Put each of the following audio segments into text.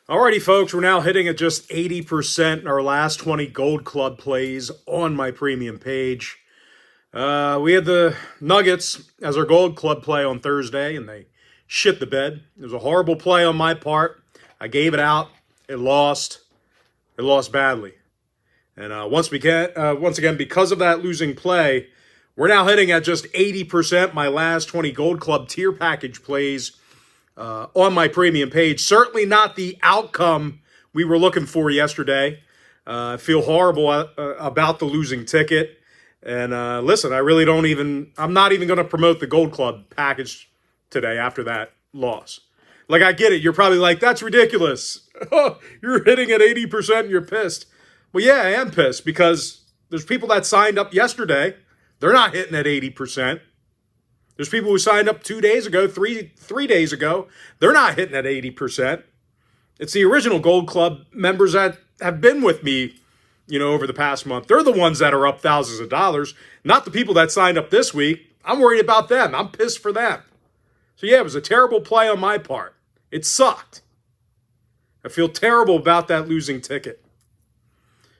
Alrighty, folks, we're now hitting at just 80% in our last 20 Gold Club plays on my premium page. We had the Nuggets as our Gold Club play on Thursday, and they shit the bed. It was a horrible play on my part. I gave it out. It lost. It lost badly. And once again, because of that losing play, we're now hitting at just 80% my last 20 Gold Club tier package plays on my premium page. Certainly not the outcome we were looking for yesterday. I feel horrible about the losing ticket. And listen, I'm not even going to promote the Gold Club package today after that loss. Like, I get it. You're probably like, that's ridiculous. You're hitting at 80% and you're pissed. Well, yeah, I am pissed because there's people that signed up yesterday. They're not hitting at 80%. There's people who signed up 2 days ago, three days ago. They're not hitting at 80%. It's the original Gold Club members that have been with me, over the past month. They're the ones that are up thousands of dollars, not the people that signed up this week. I'm worried about them. I'm pissed for them. So yeah, it was a terrible play on my part. It sucked. I feel terrible about that losing ticket.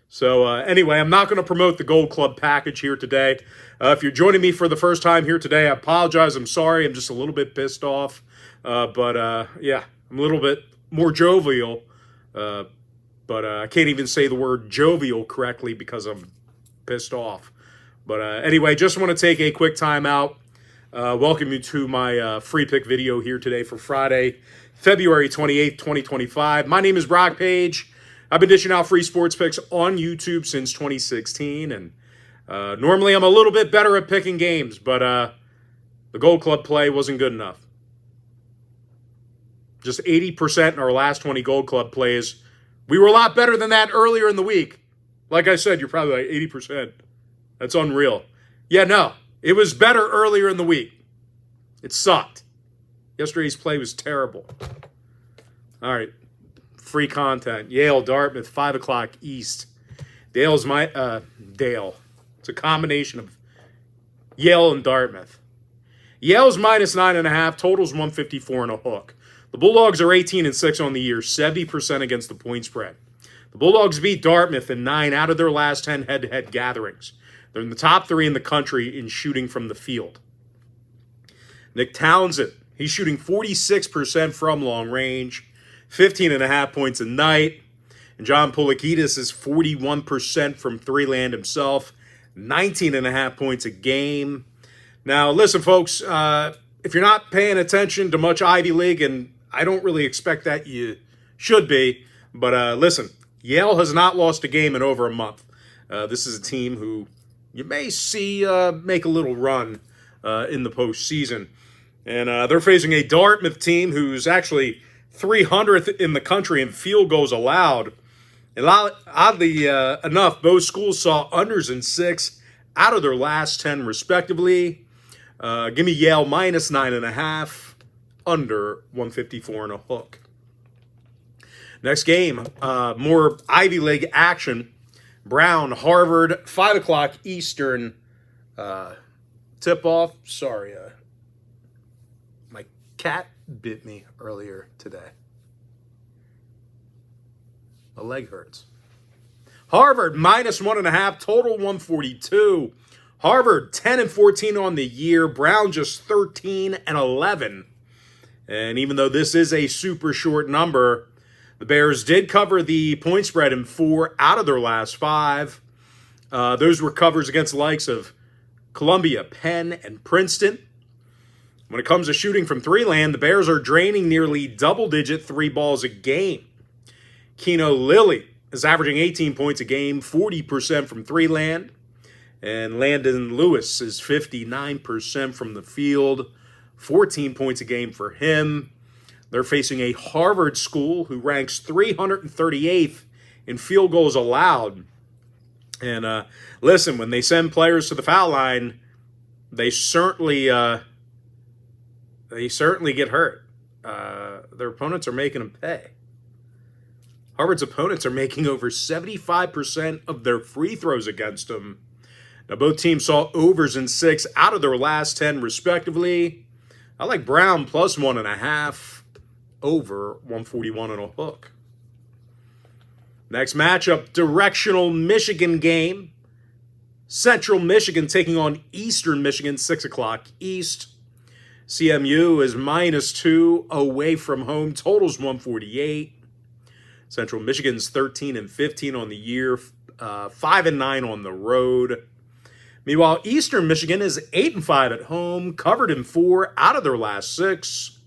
So anyway, I'm not going to promote the Gold Club package here today. If you're joining me for the first time here today, I apologize. I'm sorry. I'm just a little bit pissed off. But yeah, I'm a little bit more jovial. But I can't even say the word jovial correctly because I'm pissed off. But anyway, just want to take a quick time out. Welcome you to my free pick video here today for Friday, February 28th, 2025. My name is Brock Page. I've been dishing out free sports picks on YouTube since 2016, and normally I'm a little bit better at picking games, but the Gold Club play wasn't good enough. Just 80% in our last 20 Gold Club plays. We were a lot better than that earlier in the week. Like I said, you're probably like 80%. That's unreal. Yeah, no, it was better earlier in the week. It sucked. Yesterday's play was terrible. All right. Free content. Yale, Dartmouth, 5 o'clock East. Dale. It's a combination of Yale and Dartmouth. Yale's minus 9.5. Total's 154 and a hook. The Bulldogs are 18-6 on the year, 70% against the point spread. The Bulldogs beat Dartmouth in 9 out of their last 10 head-to-head gatherings. They're in the top 3 in the country in shooting from the field. Nick Townsend, he's shooting 46% from long range. 15.5 points a night. And John Poulikitis is 41% from three-land himself. 19.5 points a game. Now, listen, folks, if you're not paying attention to much Ivy League, and I don't really expect that you should be, but listen, Yale has not lost a game in over a month. This is a team who you may see make a little run in the postseason. And they're facing a Dartmouth team who's actually 300th in the country in field goals allowed. And oddly enough, both schools saw unders in 6 out of their last 10 respectively. Give me Yale minus 9.5, under 154 and a hook. Next game, more Ivy League action. Brown, Harvard, 5 o'clock Eastern tip-off. Sorry, my cat bit me earlier today. My leg hurts. Harvard, minus 1.5, total 142. Harvard, 10-14 on the year. Brown, just 13-11. And even though this is a super short number, the Bears did cover the point spread in 4 out of their last 5. Those were covers against the likes of Columbia, Penn, and Princeton. When it comes to shooting from three-land, the Bears are draining nearly double-digit 3 balls a game. Keno Lilly is averaging 18 points a game, 40% from three-land. And Landon Lewis is 59% from the field, 14 points a game for him. They're facing a Harvard school who ranks 338th in field goals allowed. And listen, when they send players to the foul line, they certainly get hurt. Their opponents are making them pay. Harvard's opponents are making over 75% of their free throws against them. Now, both teams saw overs in 6 out of their last 10, respectively. I like Brown plus 1.5, over 141 and a hook. Next matchup, directional Michigan game. Central Michigan taking on Eastern Michigan, 6 o'clock East. CMU is -2 away from home. Total's 148. Central Michigan's 13-15 on the year, 5-9 on the road. Meanwhile, Eastern Michigan is 8-5 at home, covered in 4 out of their last 6.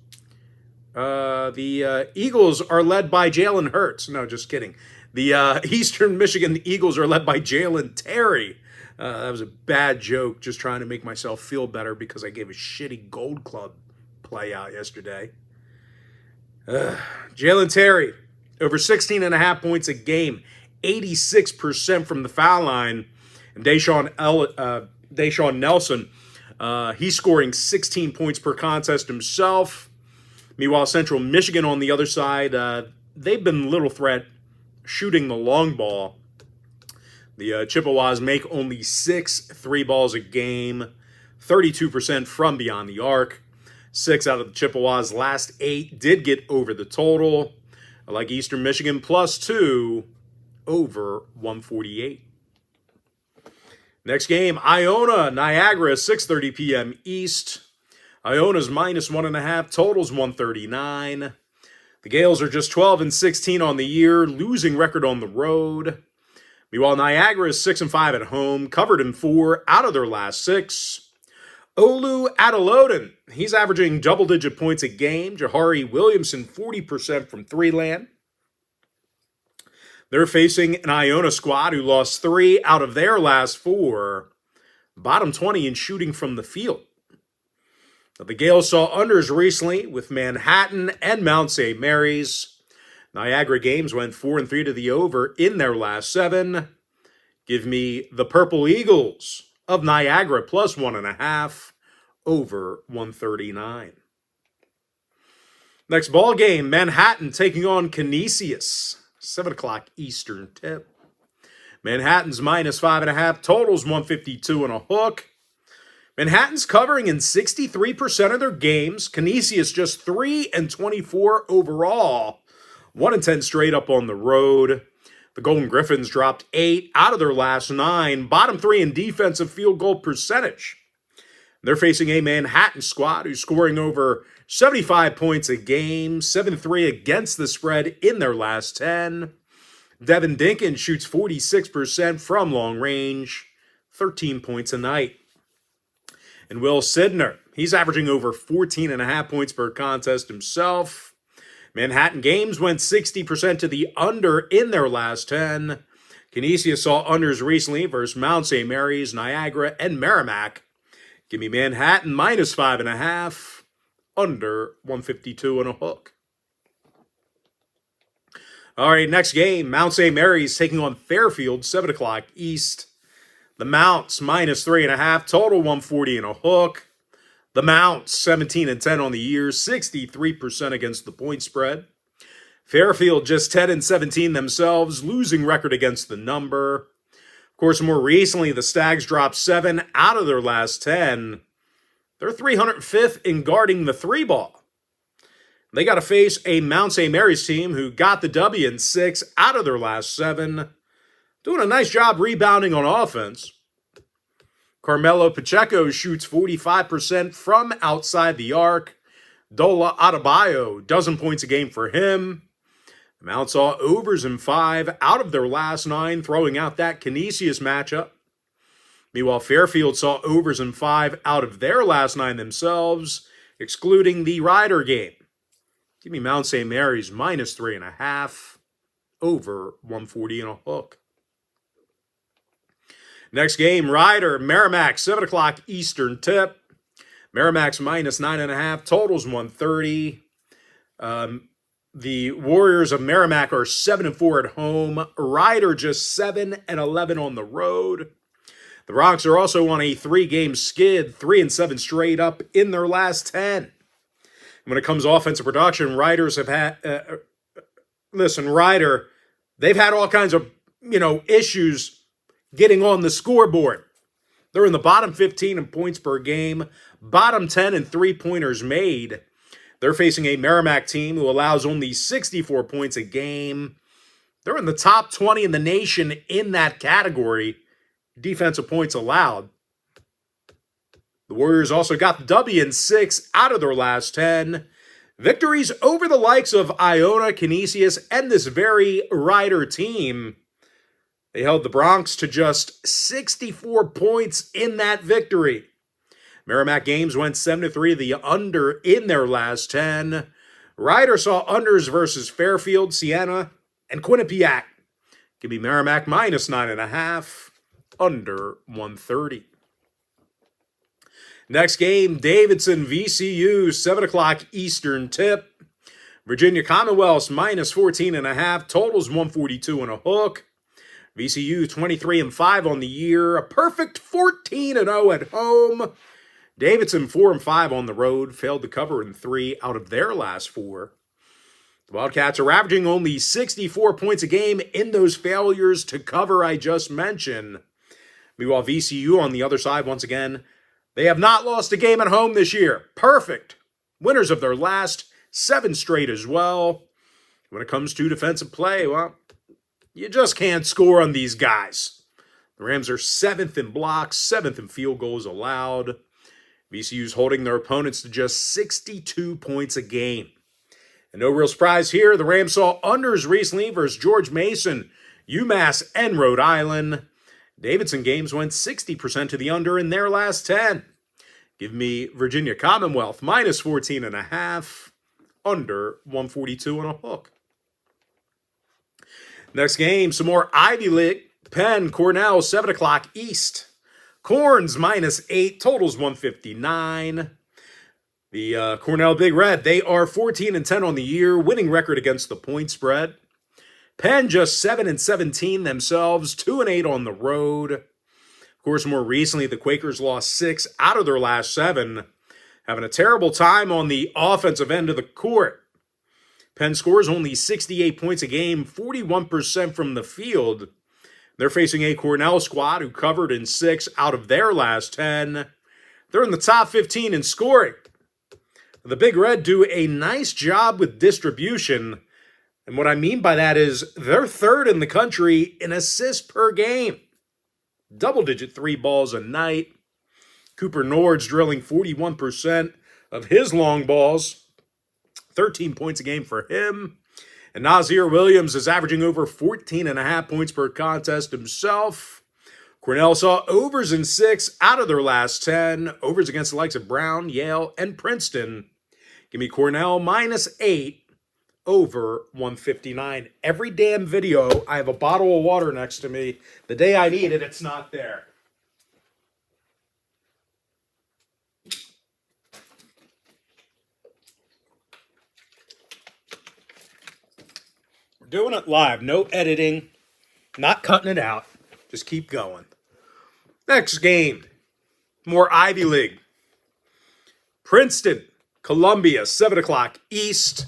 The Eagles are led by Jalen Hurts. No, just kidding. The Eastern Michigan Eagles are led by Jalen Terry. That was a bad joke, just trying to make myself feel better because I gave a shitty Gold Club play out yesterday. Jalen Terry, over 16.5 points a game, 86% from the foul line. And Deshaun Nelson, he's scoring 16 points per contest himself. Meanwhile, Central Michigan on the other side, they've been little threat shooting the long ball. The Chippewas make only 6 3 balls a game, 32% from beyond the arc. 6 out of the Chippewas' last 8 did get over the total. I like Eastern Michigan +2 over 148. Next game, Iona, Niagara, 6:30 p.m. East. Iona's -1.5, total's 139. The Gales are just 12-16 on the year, losing record on the road. Meanwhile, Niagara is 6-5 at home, covered in 4 out of their last 6. Olu Adeloden, he's averaging double-digit points a game. Jahari Williamson, 40% from 3-land. They're facing an Iona squad who lost 3 out of their last 4. Bottom 20 in shooting from the field. Now, the Gales saw unders recently with Manhattan and Mount St. Mary's. Niagara games went 4-3 to the over in their last 7. Give me the Purple Eagles of Niagara +1.5 over 139. Next ball game, Manhattan taking on Canisius, 7 o'clock Eastern tip. Manhattan's -5.5, totals 152 and a hook. Manhattan's covering in 63% of their games. Canisius just 3-24 overall. 1-10 straight up on the road. The Golden Griffins dropped 8 out of their last 9. Bottom 3 in defensive field goal percentage. They're facing a Manhattan squad who's scoring over 75 points a game, 7-3 against the spread in their last 10. Devin Dinkin shoots 46% from long range, 13 points a night. And Will Sidner, he's averaging over 14.5 points per contest himself. Manhattan games went 60% to the under in their last 10. Canisius saw unders recently versus Mount St. Mary's, Niagara, and Merrimack. Give me Manhattan -5.5, under 152 and a hook. All right, next game, Mount St. Mary's taking on Fairfield, 7 o'clock East. The Mounts -3.5, total 140 and a hook. The Mounts 17-10 on the year, 63% against the point spread. Fairfield just 10-17 themselves, losing record against the number. Of course, more recently, the Stags dropped 7 out of their last 10. They're 305th in guarding the 3-ball. They got to face a Mount St. Mary's team who got the W in 6 out of their last 7. Doing a nice job rebounding on offense. Carmelo Pacheco shoots 45% from outside the arc. Dola Adebayo, dozen points a game for him. The Mount saw overs in 5 out of their last 9, throwing out that Canisius matchup. Meanwhile, Fairfield saw overs in 5 out of their last 9 themselves, excluding the Rider game. Give me Mount St. Mary's -3.5, over 140 and a hook. Next game, Rider, Merrimack, 7 o'clock Eastern tip. Merrimack's -9.5, totals 130. The Warriors of Merrimack are 7-4 at home. Rider just 7-11 on the road. The Rocks are also on a 3-game skid, 3-7 straight up in their last 10. When it comes to offensive production, Riders have had, Rider, they've had all kinds of, issues getting on the scoreboard. They're in the bottom 15 in points per game, bottom 10 in three-pointers made. They're facing a Merrimack team who allows only 64 points a game. They're in the top 20 in the nation in that category, defensive points allowed. The Warriors also got the W in 6 out of their last 10. Victories over the likes of Iona, Canisius, and this very Rider team. They held the Bronx to just 64 points in that victory. Merrimack games went 7-3, the under in their last 10. Rider saw unders versus Fairfield, Siena, and Quinnipiac. Give me Merrimack minus 9.5, under 130. Next game, Davidson, VCU, 7 o'clock Eastern tip. Virginia Commonwealth minus 14.5, totals 142 and a hook. VCU 23-5 on the year, a perfect 14-0 at home. Davidson 4-5 on the road, failed to cover in 3 out of their last 4. The Wildcats are averaging only 64 points a game in those failures to cover I just mentioned. Meanwhile, VCU on the other side, once again, they have not lost a game at home this year. Perfect. Winners of their last 7 straight as well. When it comes to defensive play, well, you just can't score on these guys. The Rams are 7th in blocks, 7th in field goals allowed. VCU's holding their opponents to just 62 points a game. And no real surprise here, the Rams saw unders recently versus George Mason, UMass, and Rhode Island. Davidson games went 60% to the under in their last 10. Give me Virginia Commonwealth minus 14.5, under 142 and a hook. Next game, some more Ivy League. Penn, Cornell, 7 o'clock East. Corns minus 8, totals 159. The Cornell Big Red, they are 14-10 on the year, winning record against the point spread. Penn just 7-17 themselves, 2-8 on the road. Of course, more recently, the Quakers lost 6 out of their last 7, having a terrible time on the offensive end of the court. Penn scores only 68 points a game, 41% from the field. They're facing a Cornell squad who covered in 6 out of their last 10. They're in the top 15 in scoring. The Big Red do a nice job with distribution. And what I mean by that is they're 3rd in the country in assists per game. Double-digit 3 balls a night. Cooper Nord's drilling 41% of his long balls. 13 points a game for him. And Nazir Williams is averaging over 14.5 points per contest himself. Cornell saw overs in 6 out of their last 10. Overs against the likes of Brown, Yale, and Princeton. Give me Cornell minus 8, over 159. Every damn video, I have a bottle of water next to me. The day I need it, it's not there. Doing it live, no editing, not cutting it out. Just keep going. Next game, more Ivy League. Princeton, Columbia, 7 o'clock East.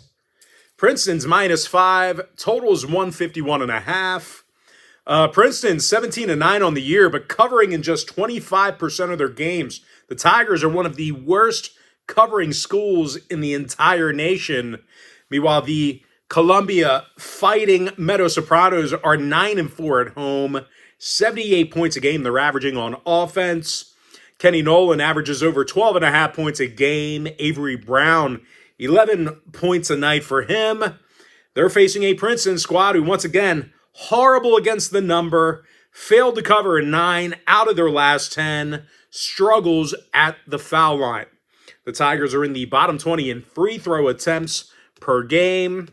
Princeton's minus 5, totals 151.5. Princeton's 17-9 on the year, but covering in just 25% of their games. The Tigers are one of the worst covering schools in the entire nation. Meanwhile, the Columbia Fighting Meadow Sopranos are 9-4 at home, 78 points a game they're averaging on offense. Kenny Nolan averages over 12.5 points a game. Avery Brown, 11 points a night for him. They're facing a Princeton squad who, once again, horrible against the number, failed to cover in 9 out of their last 10, struggles at the foul line. The Tigers are in the bottom 20 in free throw attempts per game.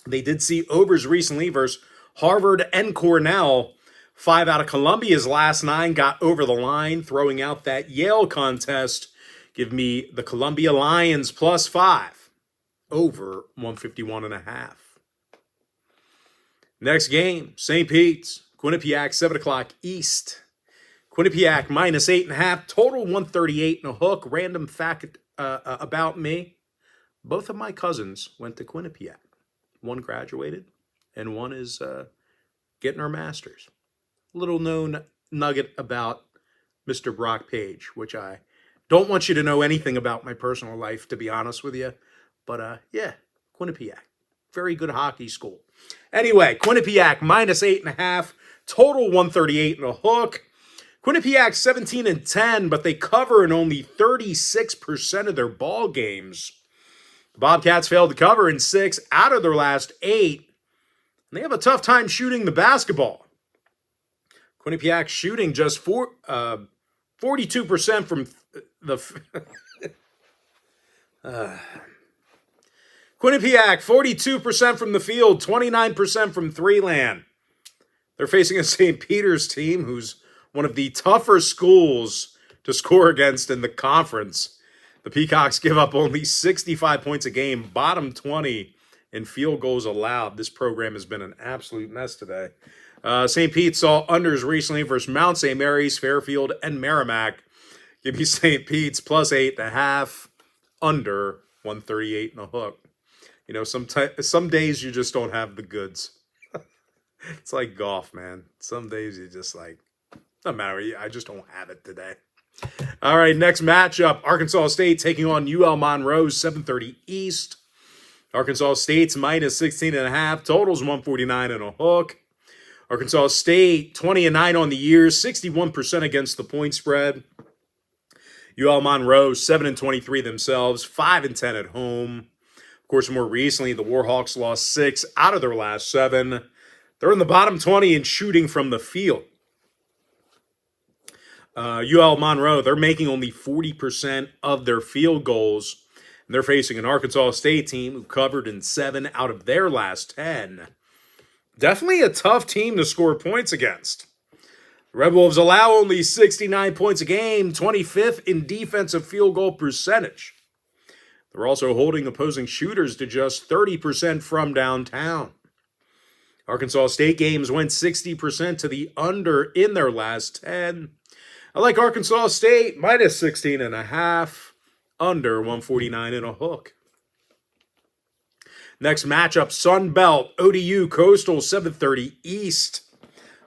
They did see overs recently versus Harvard and Cornell. 5 out of Columbia's last 9 got over the line, throwing out that Yale contest. Give me the Columbia Lions plus 5, over 151.5. Next game, St. Pete's, Quinnipiac, 7 o'clock East. Quinnipiac minus 8.5, total 138 and a hook. Random fact about me, both of my cousins went to Quinnipiac. One graduated, and one is getting her master's. Little known nugget about Mr. Brock Page, which I don't want you to know anything about my personal life, to be honest with you. But yeah, Quinnipiac. very good hockey school. Anyway, Quinnipiac -8.5, total 138 and a hook. Quinnipiac 17-10, but they cover in only 36% of their ball games. The Bobcats failed to cover in 6 out of their last 8. And they have a tough time shooting the basketball. Quinnipiac shooting just 42% from the... Quinnipiac, 42% from the field, 29% from three-land. They're facing a St. Peter's team who's one of the tougher schools to score against in the conference. The Peacocks give up only 65 points a game, bottom 20 in field goals allowed. This program has been an absolute mess today. St. Pete saw unders recently versus Mount St. Mary's, Fairfield, and Merrimack. Give me St. Pete's +8.5, under 138 and a hook. You know, some days you just don't have the goods. It's like golf, man. Some days you just like, no matter, I just don't have it today. All right, next matchup, Arkansas State taking on UL Monroe, 7:30 East. Arkansas State's -16.5, totals 149 and a hook. Arkansas State, 20-9 on the year, 61% against the point spread. UL Monroe, 7-23 themselves, 5-10 at home. Of course, more recently, the Warhawks lost 6 out of their last 7. They're in the bottom 20 in shooting from the field. UL Monroe, they're making only 40% of their field goals. And they're facing an Arkansas State team who covered in 7 out of their last 10. Definitely a tough team to score points against. The Red Wolves allow only 69 points a game, 25th in defensive field goal percentage. They're also holding opposing shooters to just 30% from downtown. Arkansas State games went 60% to the under in their last 10. I like Arkansas State -16.5, under 149 and a hook. Next matchup, Sun Belt, ODU Coastal, 7:30 East.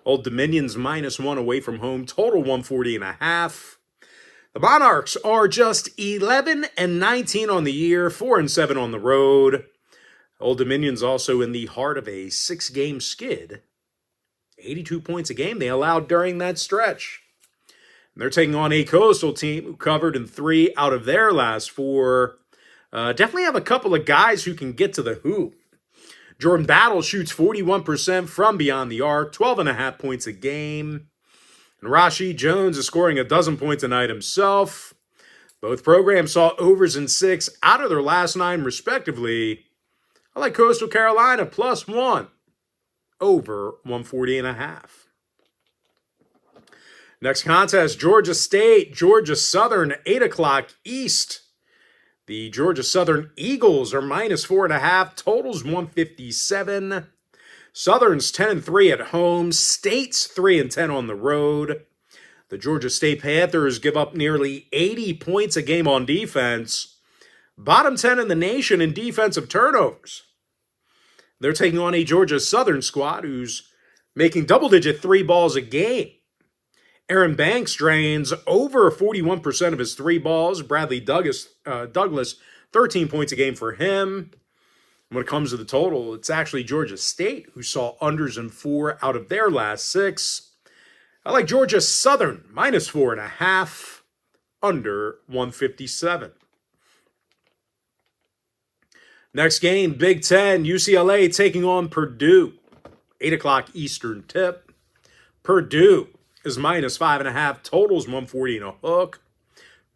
Old Dominion's -1 away from home, total 140.5. The Monarchs are just 11-19 on the year, 4-7 on the road. Old Dominion's also in the heart of a 6-game skid. 82 points a game they allowed during that stretch. And they're taking on a Coastal team who covered in 3 out of their last 4. Definitely have a couple of guys who can get to the hoop. Jordan Battle shoots 41% from beyond the arc, 12.5 points a game. And Rashid Jones is scoring a dozen points a night himself. Both programs saw overs in 6 out of their last 9, respectively. I like Coastal Carolina +1, over 140.5. Next contest, Georgia State, Georgia Southern, 8 o'clock East. The Georgia Southern Eagles are -4.5, totals 157. Southern's 10-3 at home, State's 3-10 on the road. The Georgia State Panthers give up nearly 80 points a game on defense, bottom 10 in the nation in defensive turnovers. They're taking on a Georgia Southern squad who's making double-digit 3 balls a game. Aaron Banks drains over 41% of his 3 balls. Bradley Douglas, 13 points a game for him. When it comes to the total, it's actually Georgia State who saw unders in 4 out of their last 6. I like Georgia Southern -4.5, under 157. Next game, Big Ten, UCLA taking on Purdue. 8 o'clock Eastern tip. Purdue is -5.5, totals 140 and a hook.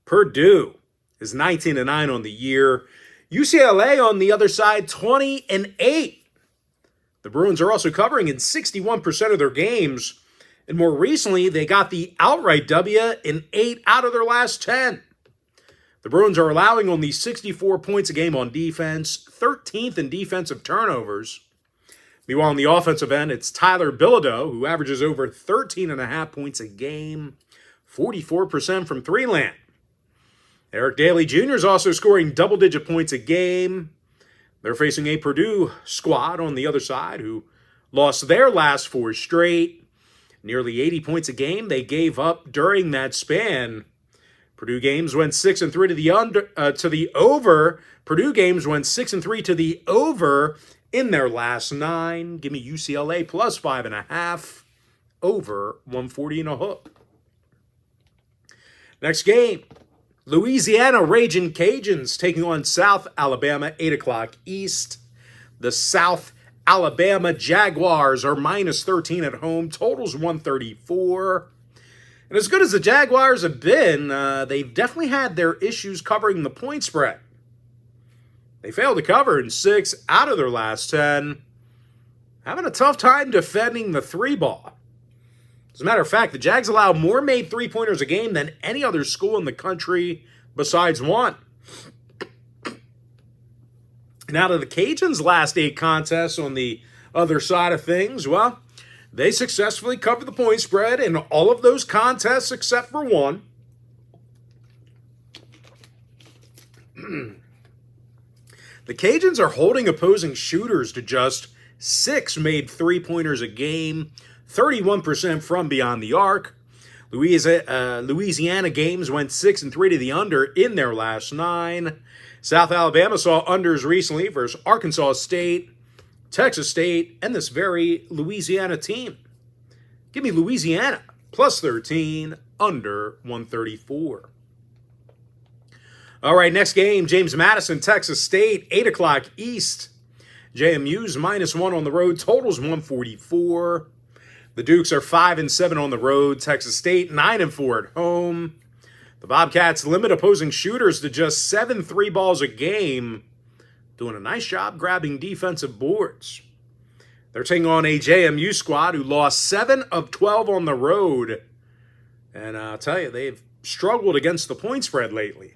Purdue is 19-9 on the year. UCLA on the other side, 20-8. The Bruins are also covering in 61% of their games. And more recently, they got the outright W in 8 out of their last 10. The Bruins are allowing only 64 points a game on defense, 13th in defensive turnovers. Meanwhile, on the offensive end, it's Tyler Bilodeau, who averages over 13.5 points a game, 44% from three-land. Eric Daly Jr. is also scoring double-digit points a game. They're facing a Purdue squad on the other side who lost their last 4 straight. Nearly 80 points a game they gave up during that span. Purdue games went 6-3 to the over. Purdue games went 6-3 to the over in their last 9. Give me UCLA plus 5.5 over 140.5. Next game, Louisiana Ragin' Cajuns taking on South Alabama, 8 o'clock East. The South Alabama Jaguars are minus 13 at home. Totals 134. And as good as the Jaguars have been, they've definitely had their issues covering the point spread. They failed to cover in 6 out of their last 10. Having a tough time defending the 3-ball. As a matter of fact, the Jags allow more made three-pointers a game than any other school in the country besides one. And out of the Cajuns' last 8 contests on the other side of things, well, they successfully covered the point spread in all of those contests except for one. The Cajuns are holding opposing shooters to just 6 made three-pointers a game, 31% from beyond the arc. Louisiana games went 6-3 to the under in their last 9. South Alabama saw unders recently versus Arkansas State, Texas State, and this very Louisiana team. Give me Louisiana plus 13, under 134. All right, next game, James Madison, Texas State, 8 o'clock East. JMU's -1 on the road, totals 144. The Dukes are 5-7 on the road. Texas State 9-4 at home. The Bobcats limit opposing shooters to just 7 3-balls a game, doing a nice job grabbing defensive boards. They're taking on a JMU squad who lost 7 of 12 on the road. And I'll tell you, they've struggled against the point spread lately.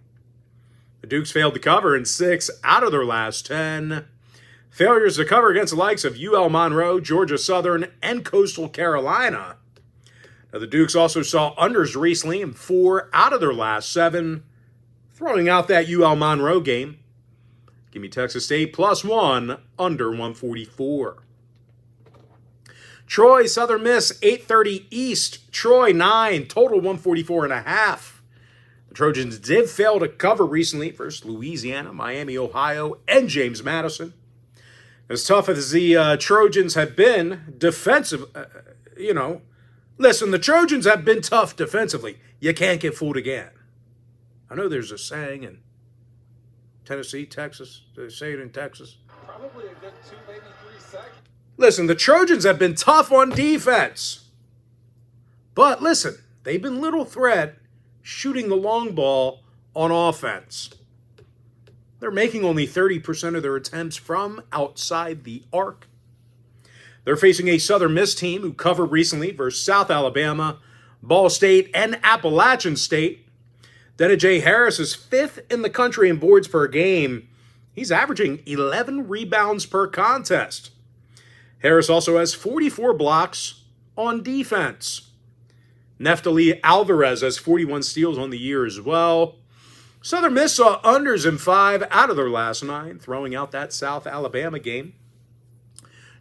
The Dukes failed to cover in 6 out of their last 10. Failures to cover against the likes of UL Monroe, Georgia Southern, and Coastal Carolina. Now, the Dukes also saw unders recently in 4 out of their last 7, throwing out that UL Monroe game. Give me Texas State plus 1, under 144. Troy, Southern Miss, 8:30 East. Troy 9, total 144.5. The Trojans did fail to cover recently versus Louisiana, Miami, Ohio, and James Madison. As tough as the Trojans have been defensive, listen, the Trojans have been tough defensively. You can't get fooled again. I know there's a saying in Tennessee, Texas. They say it in Texas. Probably a good 2, maybe 3 seconds. Listen, the Trojans have been tough on defense. But listen, they've been little threat shooting the long ball on offense. They're making only 30% of their attempts from outside the arc. They're facing a Southern Miss team who covered recently versus South Alabama, Ball State, and Appalachian State. Denna J. Harris is 5th in the country in boards per game. He's averaging 11 rebounds per contest. Harris also has 44 blocks on defense. Neftali Alvarez has 41 steals on the year as well. Southern Miss saw unders in 5 out of their last 9, throwing out that South Alabama game.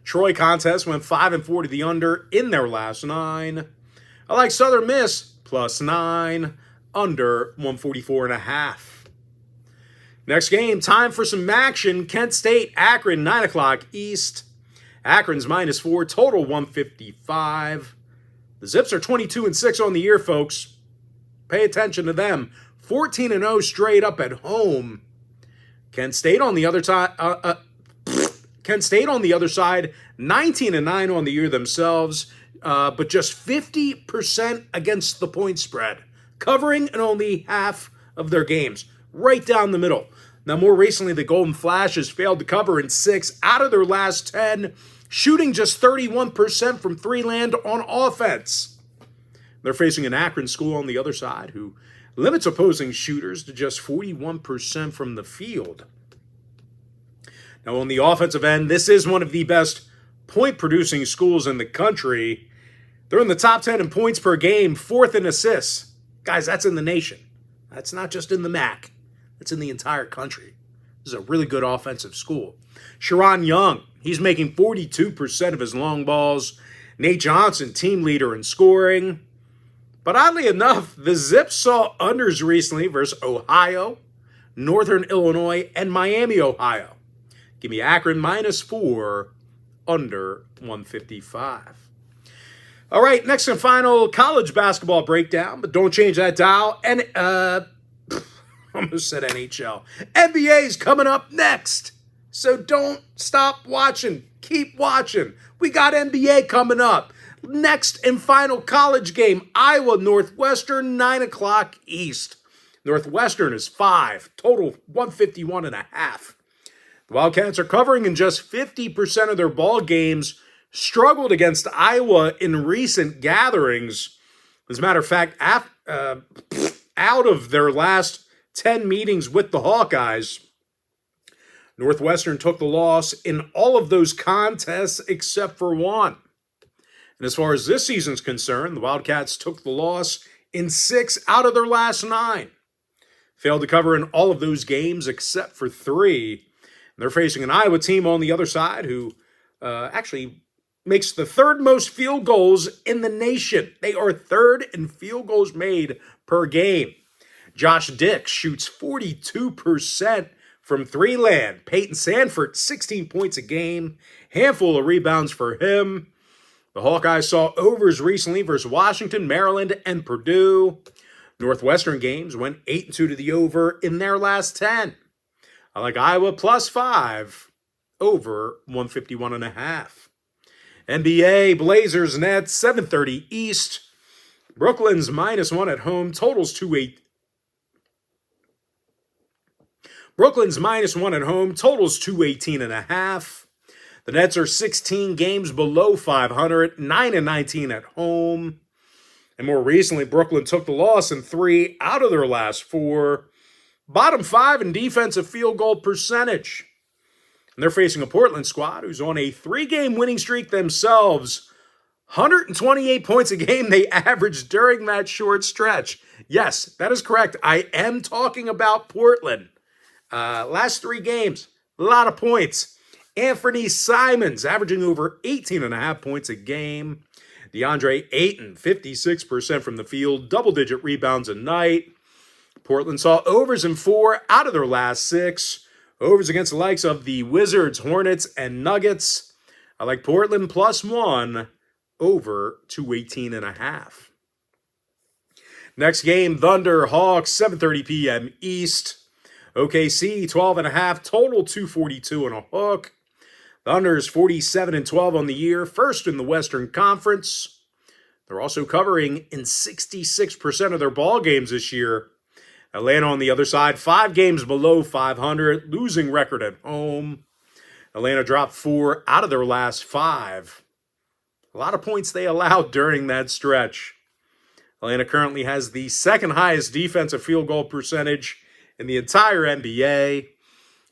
Troy contest went 5-4 to the under in their last 9. I like Southern Miss plus 9, under 144.5. Next game, time for some action. Kent State, Akron, 9 o'clock East. Akron's -4, total 155. The Zips are 22-6 on the year, folks. Pay attention to them. 14-0 straight up at home. Kent State on the other side, 19-9 on the year themselves, but just 50% against the point spread, covering in only half of their games, right down the middle. Now, more recently, the Golden Flashes failed to cover in 6 out of their last 10, shooting just 31% from 3 land on offense. They're facing an Akron school on the other side who limits opposing shooters to just 41% from the field. Now, on the offensive end, this is one of the best point-producing schools in the country. They're in the top 10 in points per game, 4th in assists. Guys, that's in the nation. That's not just in the MAC. That's in the entire country. This is a really good offensive school. Sharon Young, he's making 42% of his long balls. Nate Johnson, team leader in scoring. But oddly enough, the Zips saw unders recently versus Ohio, Northern Illinois, and Miami, Ohio. Give me Akron -4, under 155. All right, next and final college basketball breakdown, but don't change that dial. And almost said NHL. NBA's coming up next, so don't stop watching. Keep watching. We got NBA coming up. Next and final college game, Iowa Northwestern, 9 o'clock East. Northwestern is 5, total 151.5. The Wildcats are covering in just 50% of their ball games, struggled against Iowa in recent gatherings. As a matter of fact, out of their last 10 meetings with the Hawkeyes, Northwestern took the loss in all of those contests except for one. And as far as this season's concerned, the Wildcats took the loss in 6 out of their last 9. Failed to cover in all of those games except for 3. And they're facing an Iowa team on the other side who actually makes the 3rd most field goals in the nation. They are 3rd in field goals made per game. Josh Dix shoots 42% from 3 land. Peyton Sanford, 16 points a game. Handful of rebounds for him. The Hawkeyes saw overs recently versus Washington, Maryland, and Purdue. Northwestern games went 8-2 to the over in their last 10. I like Iowa +5, over 151.5. NBA, Blazers, Nets, 7:30 East. Brooklyn's -1 at home, totals 2-8. Brooklyn's -1 at home, totals 218.5. The Nets are 16 games below 500, 9-19 at home. And more recently, Brooklyn took the loss in 3 out of their last 4. Bottom 5 in defensive field goal percentage. And they're facing a Portland squad who's on a 3-game winning streak themselves. 128 points a game they averaged during that short stretch. Yes, that is correct. I am talking about Portland. Last 3 games, a lot of points. Anthony Simons averaging over 18.5 points a game. DeAndre Ayton, 56% from the field, double-digit rebounds a night. Portland saw overs in 4 out of their last 6. Overs against the likes of the Wizards, Hornets, and Nuggets. I like Portland +1, over 218.5. Next game, Thunder, Hawks, 7:30 p.m. East. OKC, 12.5, total 242 and a hook. Thunder's 47-12 on the year, 1st in the Western Conference. They're also covering in 66% of their ball games this year. Atlanta on the other side, 5 games below 500, losing record at home. Atlanta dropped 4 out of their last 5. A lot of points they allowed during that stretch. Atlanta currently has the 2nd highest defensive field goal percentage in the entire NBA.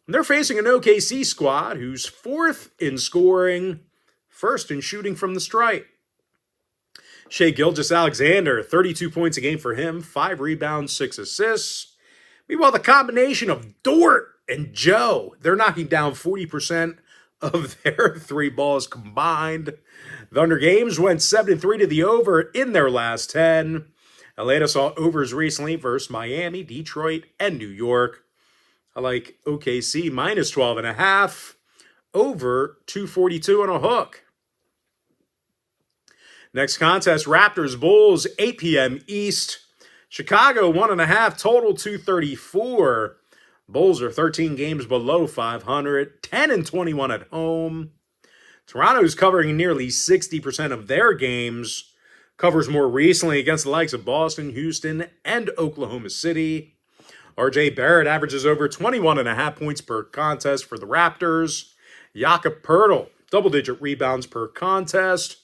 And they're facing an OKC squad who's 4th in scoring, 1st in shooting from the stripe. Shai Gilgeous-Alexander, 32 points a game for him, 5 rebounds, 6 assists. Meanwhile, the combination of Dort and Joe, they're knocking down 40% of their 3 balls combined. Thunder games went 7-3 to the over in their last 10. Atlanta saw overs recently versus Miami, Detroit, and New York. I like OKC -12.5, over 242 and a hook. Next contest, Raptors, Bulls, 8 p.m. East. Chicago, 1.5, total 234. Bulls are 13 games below 500, 10-21 at home. Toronto's covering nearly 60% of their games. Covers more recently against the likes of Boston, Houston, and Oklahoma City. R.J. Barrett averages over 21.5 points per contest for the Raptors. Jakob Poeltl, double-digit rebounds per contest.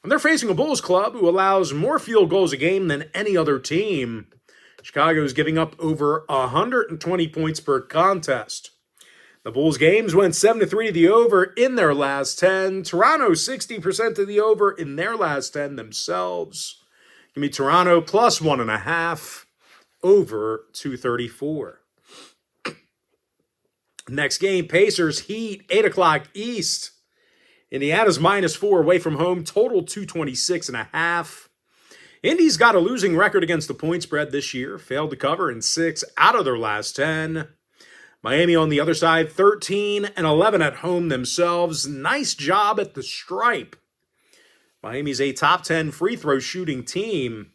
And they're facing a Bulls club who allows more field goals a game than any other team. Chicago is giving up over 120 points per contest. The Bulls games went 7-3 to the over in their last 10. Toronto 60% to the over in their last 10 themselves. Give me Toronto +1.5, over 234. Next game, Pacers, Heat, 8 o'clock East. Indiana's -4 away from home, total 226.5. Indy's got a losing record against the point spread this year, failed to cover in 6 out of their last 10. Miami on the other side, 13-11 at home themselves. Nice job at the stripe. Miami's a top 10 free throw shooting team.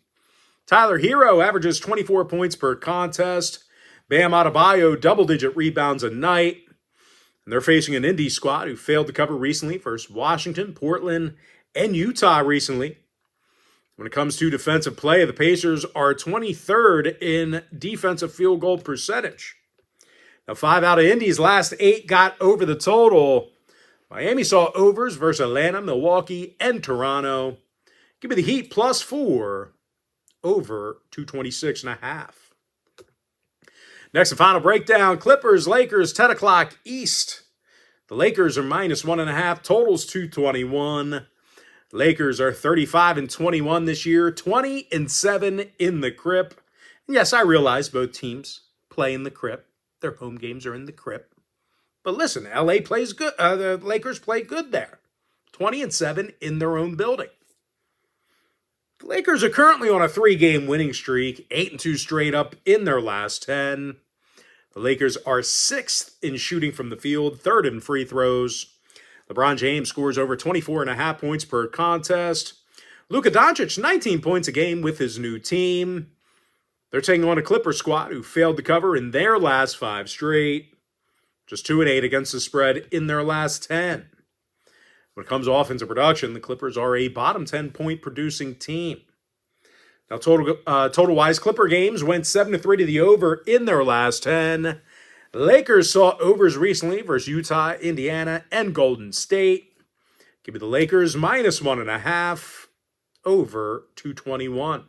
Tyler Hero averages 24 points per contest. Bam Adebayo, double-digit rebounds a night. And they're facing an Indy squad who failed to cover recently versus Washington, Portland, and Utah recently. When it comes to defensive play, the Pacers are 23rd in defensive field goal percentage. Now, 5 out of Indy's last 8 got over the total. Miami saw overs versus Atlanta, Milwaukee, and Toronto. Give me the Heat +4 over 226.5. Next and final breakdown, Clippers, Lakers, 10 o'clock East. The Lakers are -1.5, totals 221. Lakers are 35-21 this year, 20-7 in the Crypt. And yes, I realize both teams play in the Crypt. Their home games are in the Crypt. But listen, LA plays good. The Lakers play good there. 20-7 in their own building. The Lakers are currently on a 3-game winning streak, 8-2 straight up in their last 10. The Lakers are 6th in shooting from the field, 3rd in free throws. LeBron James scores over 24.5 points per contest. Luka Doncic, 19 points a game with his new team. They're taking on a Clippers squad who failed to cover in their last 5 straight. Just 2-8 against the spread in their last 10. When it comes to offensive production, the Clippers are a bottom 10 point producing team. Now, total-wise, Clipper games went 7-3 to the over in their last 10. Lakers saw overs recently versus Utah, Indiana, and Golden State. Give me the Lakers -1.5 over 221.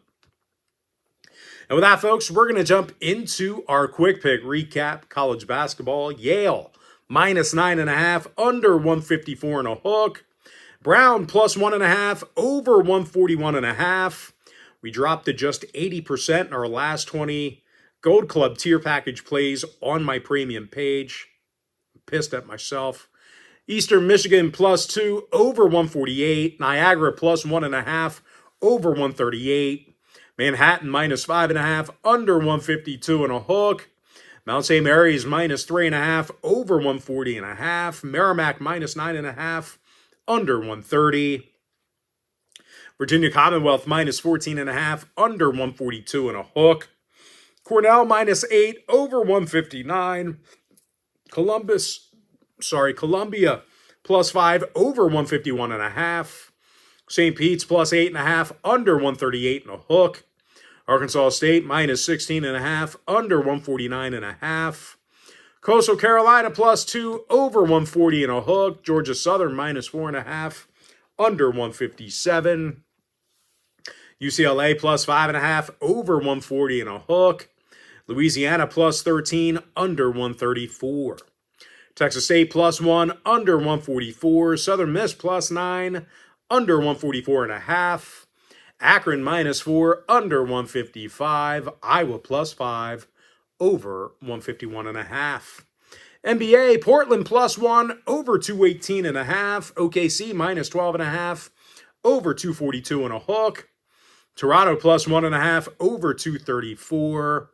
And with that, folks, we're going to jump into our quick pick recap. College basketball, Yale -9.5, under 154 and a hook. Brown +1.5, over 141.5. We dropped to just 80% in our last 20 Gold Club tier package plays on my premium page. I'm pissed at myself. Eastern Michigan +2, over 148. Niagara +1.5, over 138. Manhattan -5.5, under 152 and a hook. Mount St. Mary's -3.5, over 140.5. Merrimack -9.5, under 130. Virginia Commonwealth -14.5, under 142 and a hook. Cornell -8, over 159. Columbia +5, over 151.5. St. Pete's +8.5, under 138 and a hook. Arkansas State -16.5, under 149.5. Coastal Carolina +2, over 140 and a hook. Georgia Southern -4.5, under 157. UCLA +5.5, over 140 and a hook. Louisiana +13, under 134. Texas State +1, under 144. Southern Miss +9, under 144.5. Akron -4, under 155. Iowa +5, over 151.5. NBA, Portland +1, over 218.5. OKC -12.5, over 242 and a hook. Toronto +1.5, over 234.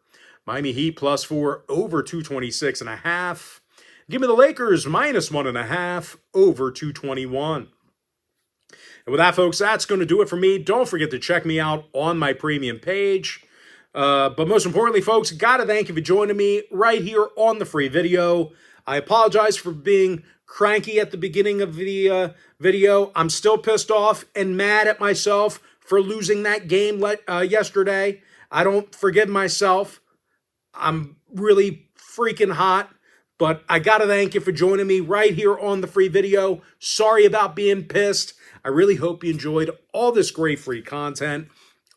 Miami Heat +4, over 226.5. Give me the Lakers -1.5, over 221. And with that, folks, that's going to do it for me. Don't forget to check me out on my premium page. But most importantly, folks, got to thank you for joining me right here on the free video. I apologize for being cranky at the beginning of the video. I'm still pissed off and mad at myself for losing that game yesterday. I don't forgive myself. I'm really freaking hot. But I got to thank you for joining me right here on the free video. Sorry about being pissed. I really hope you enjoyed all this great free content,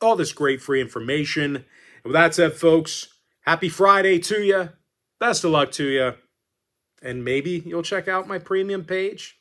all this great free information. And with that said, folks, happy Friday to you. Best of luck to you. And maybe you'll check out my premium page